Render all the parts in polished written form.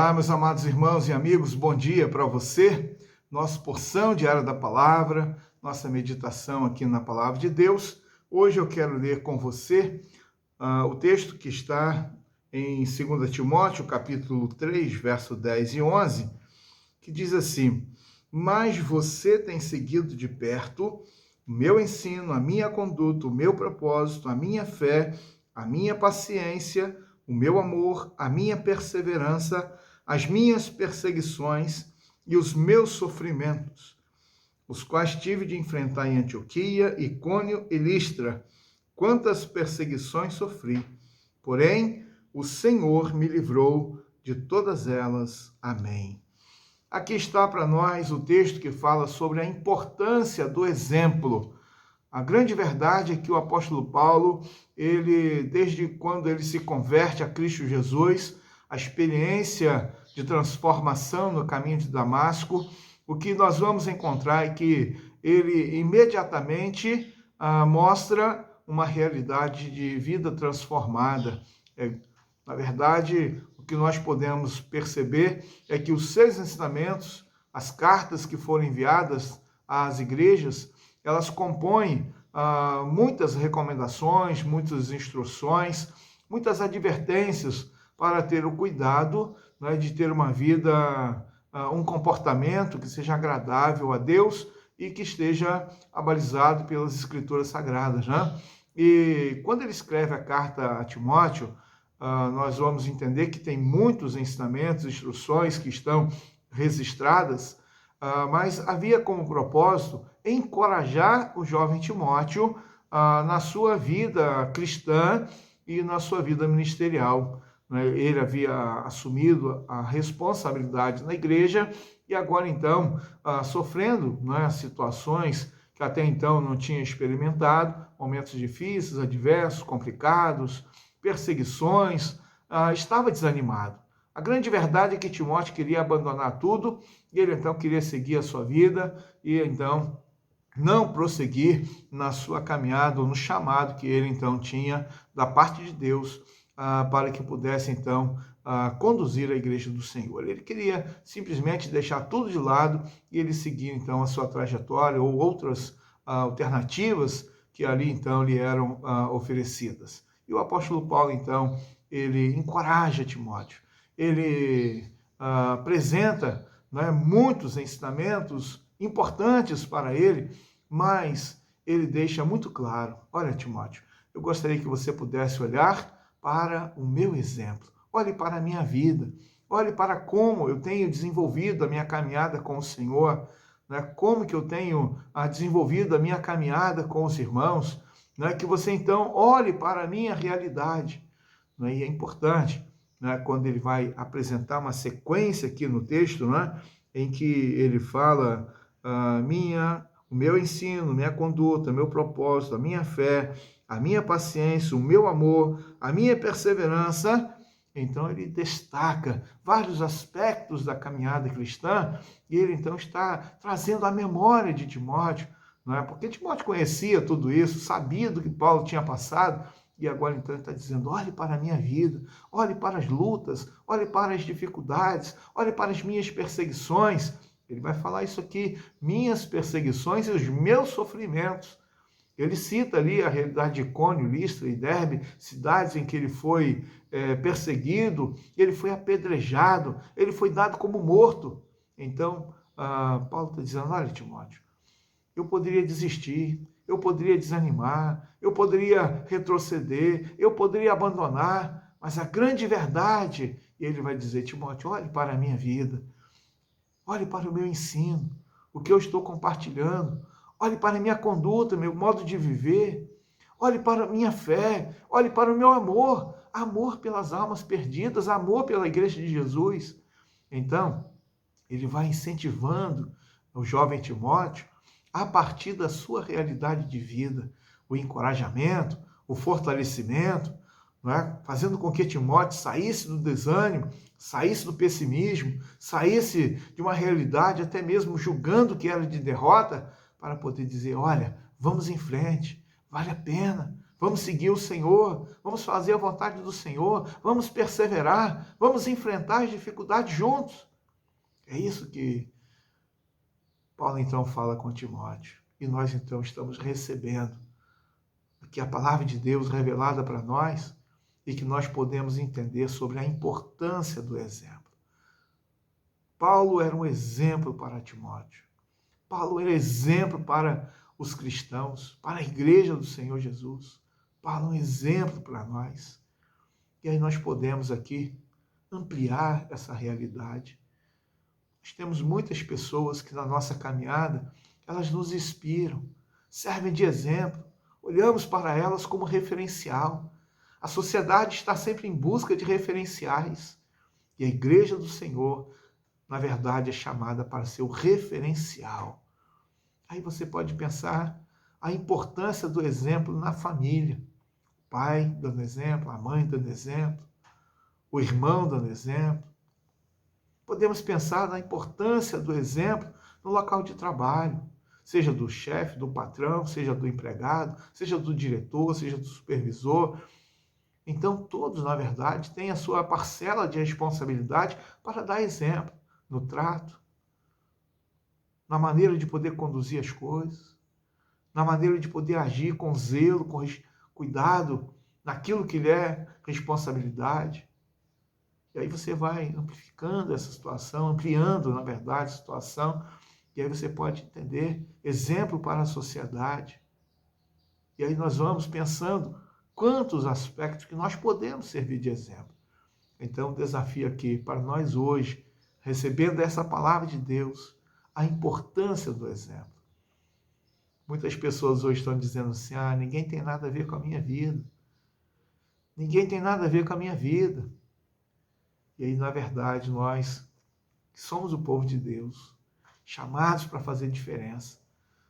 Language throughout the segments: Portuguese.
Olá, meus amados irmãos e amigos, bom dia para você. Nossa porção diária da palavra, nossa meditação aqui na palavra de Deus. Hoje eu quero ler com você o texto que está em 2 Timóteo, capítulo 3, verso 10 e 11, que diz assim: Mas você tem seguido de perto o meu ensino, a minha conduta, o meu propósito, a minha fé, a minha paciência, o meu amor, a minha perseverança, as minhas perseguições e os meus sofrimentos, os quais tive de enfrentar em Antioquia, Icônio e Listra. Quantas perseguições sofri, porém o Senhor me livrou de todas elas. Amém. Aqui está para nós o texto que fala sobre a importância do exemplo. A grande verdade é que o apóstolo Paulo, desde quando ele se converte a Cristo Jesus, a experiência de transformação no caminho de Damasco, o que nós vamos encontrar é que ele imediatamente mostra uma realidade de vida transformada. Na verdade, o que nós podemos perceber é que os seus ensinamentos, as cartas que foram enviadas às igrejas, elas compõem muitas recomendações, muitas instruções, muitas advertências para ter o cuidado, né, de ter uma vida, um comportamento que seja agradável a Deus e que esteja abalizado pelas Escrituras Sagradas, né? E quando ele escreve a carta a Timóteo, nós vamos entender que tem muitos ensinamentos, instruções que estão registradas, mas havia como propósito encorajar o jovem Timóteo na sua vida cristã e na sua vida ministerial. Ele havia assumido a responsabilidade na igreja e agora então sofrendo, situações que até então não tinha experimentado, momentos difíceis, adversos, complicados, perseguições, estava desanimado. A grande verdade é que Timóteo queria abandonar tudo e ele então queria seguir a sua vida e então não prosseguir na sua caminhada, ou no chamado que ele então tinha da parte de Deus para que pudesse então conduzir a igreja do Senhor. Ele queria simplesmente deixar tudo de lado e ele seguir então a sua trajetória ou outras alternativas que ali então lhe eram oferecidas. E o apóstolo Paulo então, ele encoraja Timóteo, ele apresenta, muitos ensinamentos importantes para ele, mas ele deixa muito claro: olha, Timóteo, eu gostaria que você pudesse olhar para o meu exemplo, olhe para a minha vida, olhe para como eu tenho desenvolvido a minha caminhada com o Senhor, como que eu tenho desenvolvido a minha caminhada com os irmãos, que você então olhe para a minha realidade. E é importante, quando ele vai apresentar uma sequência aqui no texto, em que ele fala o meu ensino, minha conduta, meu propósito, a minha fé, a minha paciência, o meu amor, a minha perseverança. Então ele destaca vários aspectos da caminhada cristã e ele então está trazendo a memória de Timóteo, porque Timóteo conhecia tudo isso, sabia do que Paulo tinha passado, e agora então ele está dizendo: olhe para a minha vida, olhe para as lutas, olhe para as dificuldades, olhe para as minhas perseguições. Ele vai falar isso aqui: minhas perseguições e os meus sofrimentos. Ele cita ali a realidade de Icônio, Listra e Derbe, cidades em que ele foi perseguido, ele foi apedrejado, ele foi dado como morto. Então, Paulo está dizendo: olha, Timóteo, eu poderia desistir, eu poderia desanimar, eu poderia retroceder, eu poderia abandonar, mas a grande verdade, e ele vai dizer: Timóteo, olhe para a minha vida, olhe para o meu ensino, o que eu estou compartilhando, olhe para a minha conduta, meu modo de viver, olhe para a minha fé, olhe para o meu amor, amor pelas almas perdidas, amor pela igreja de Jesus. Então, ele vai incentivando o jovem Timóteo a partir da sua realidade de vida, o encorajamento, o fortalecimento, fazendo com que Timóteo saísse do desânimo, saísse do pessimismo, saísse de uma realidade até mesmo julgando que era de derrota, para poder dizer: olha, vamos em frente, vale a pena, Vamos seguir o Senhor, vamos fazer a vontade do Senhor, vamos perseverar, vamos enfrentar as dificuldades juntos. É isso que Paulo então fala com Timóteo. E nós então estamos recebendo aqui a palavra de Deus revelada para nós e que nós podemos entender sobre a importância do exemplo. Paulo era um exemplo para Timóteo. Paulo era exemplo para os cristãos, para a igreja do Senhor Jesus. Paulo é um exemplo para nós. E aí nós podemos aqui ampliar essa realidade. Nós temos muitas pessoas que na nossa caminhada, elas nos inspiram, servem de exemplo. Olhamos para elas como referencial. A sociedade está sempre em busca de referenciais. E a igreja do Senhor, na verdade, é chamada para ser o referencial. Aí você pode pensar a importância do exemplo na família. O pai dando exemplo, a mãe dando exemplo, o irmão dando exemplo. Podemos pensar na importância do exemplo no local de trabalho, seja do chefe, do patrão, seja do empregado, seja do diretor, seja do supervisor. Então, todos, na verdade, têm a sua parcela de responsabilidade para dar exemplo no trato, na maneira de poder conduzir as coisas, na maneira de poder agir com zelo, com cuidado naquilo que lhe é responsabilidade. E aí você vai amplificando essa situação, ampliando, na verdade, a situação, e aí você pode entender exemplo para a sociedade. E aí nós vamos pensando quantos aspectos que nós podemos servir de exemplo. Então, o desafio aqui para nós hoje, recebendo essa palavra de Deus, a importância do exemplo. Muitas pessoas hoje estão dizendo assim, ninguém tem nada a ver com a minha vida. Ninguém tem nada a ver com a minha vida. E aí, na verdade, nós, que somos o povo de Deus, chamados para fazer diferença,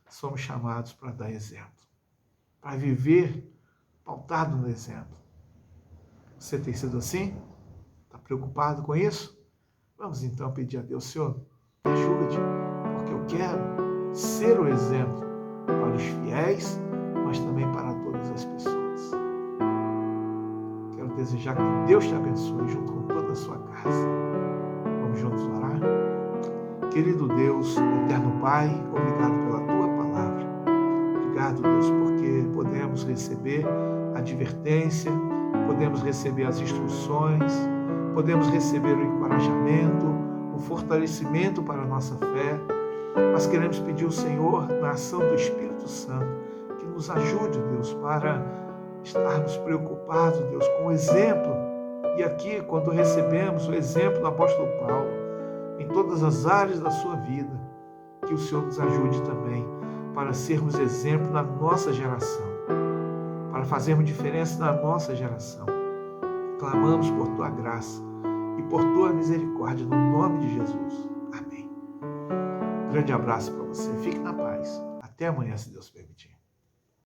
somos chamados para dar exemplo, para viver pautado no exemplo. Você tem sido assim? Está preocupado com isso? Vamos então pedir a Deus, Senhor, me ajude, porque eu quero ser o exemplo para os fiéis, mas também para todas as pessoas. Quero desejar que Deus te abençoe junto com toda a sua casa. Vamos juntos orar? Querido Deus, eterno Pai, obrigado pela tua palavra. Obrigado, Deus, porque podemos receber advertência, podemos receber as instruções, podemos receber o encorajamento, o fortalecimento para a nossa fé. Mas queremos pedir ao Senhor, na ação do Espírito Santo, que nos ajude, Deus, para estarmos preocupados, Deus, com o exemplo. E aqui, quando recebemos o exemplo do apóstolo Paulo, em todas as áreas da sua vida, que o Senhor nos ajude também para sermos exemplo na nossa geração, para fazermos diferença na nossa geração. Clamamos por tua graça e por tua misericórdia, no nome de Jesus. Amém. Grande abraço para você. Fique na paz. Até amanhã, se Deus permitir.